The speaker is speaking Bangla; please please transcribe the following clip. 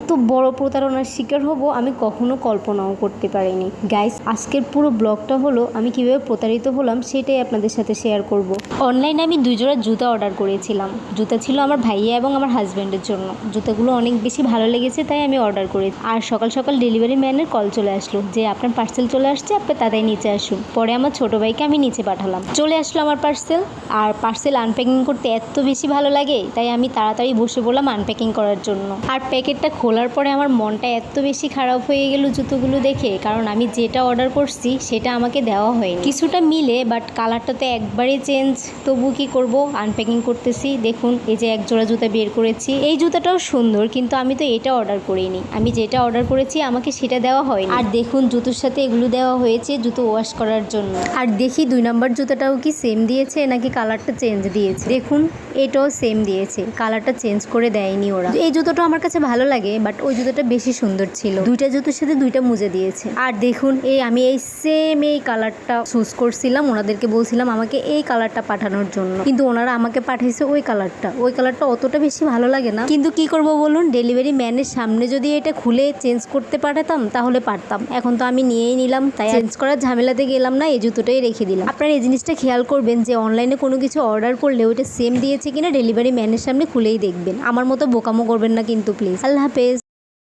তো বড় প্রতারণার শিকার হব আমি কখনো কল্পনাও করতে পারিনি। গাইস, আজকের পুরো ব্লগটা হলো আমি কিভাবে প্রতারিত হলাম সেটাই আপনাদের সাথে শেয়ার করব। অনলাইনে আমি 2 জোড়া জুতা অর্ডার করেছিলাম। জুতা ছিল আমার ভাইয়া এবং আমার হাজব্যান্ডের জন্য। জুতাগুলো অনেক বেশি ভালো লেগেছে তাই আমি অর্ডার করি। আর সকাল সকাল ডেলিভারি ম্যানের কল চলে আসলো যে আপনার পার্সেল চলে আসছে, আপনি তাড়াতাড়ি নিচে আসুন। পরে আমার ছোট ভাইকে আমি নিচে পাঠালাম। চলে আসলো আমার পার্সেল। আর পার্সেল আনপ্যাকিং করতে এত বেশি ভালো লাগে তাই আমি তাড়াতাড়ি বসে বললাম আনপ্যাকিং করার জন্য। আর প্যাকেটটা খোলার পরে আমার মনটা এত বেশি খারাপ হয়ে গেল জুতোগুলো দেখে, কারণ আমি যেটা অর্ডার করছি সেটা আমাকে দেওয়া হয়নি। কিছুটা মিলে বাট কালারটা তো একবারেই চেঞ্জ। তবু কি করব, আনপ্যাকিং করতেছি। দেখুন এই যে এক জোড়া জুতা বের করেছি। এই জুতাটাও সুন্দর, কিন্তু আমি তো এটা অর্ডার করিনি। আমি যেটা অর্ডার করেছি আমাকে সেটা দেওয়া হয়নি। আর দেখুন জুতোর সাথে এগুলো দেওয়া হয়েছে জুতো ওয়াশ করার জন্য। আর দেখি 2 নাম্বার জুতাটাও কি সেম দিয়েছে নাকি কালারটা চেঞ্জ দিয়েছে। দেখুন এটাও সেম দিয়েছে, কালারটা চেঞ্জ করে দেয়নি ওরা। এই জুতোটা আমার কাছে ভালো লাগে, বাট ওই জুতোটা বেশি সুন্দর ছিল। 2টা জুতোর সাথে 2টা মুজে দিয়েছে। আর দেখুন আমি এই সেম এই কালারটা চুজ করছিলাম, ওনাদেরকে বলছিলাম আমাকে এই কালারটা পাঠানোর জন্য, কিন্তু ওনারা আমাকে পাঠাইছে ওই কালারটা। ওই কালারটা অতটা বেশি ভালো লাগে না, কিন্তু কি করব বলুন, ডেলিভারি ম্যানের সামনে যদি এটা খুলে চেঞ্জ করতে পাঠাতাম তাহলে পারতাম। এখন তো আমি নিয়েই নিলাম, তাই চেঞ্জ করার ঝামেলাতে গেলাম না, এই জুতোটাই রেখে দিলাম। আপনারা এই জিনিসটা খেয়াল করবেন যে অনলাইনে কোনো কিছু অর্ডার করলে ওইটা সেম দিয়েছে কিনা ডেলিভারি ম্যানের সামনে খুলেই দেখবেন। আমার মতো বোকামো করবেন না কিন্তু প্লিজ। আল্লাহ হাফেজ।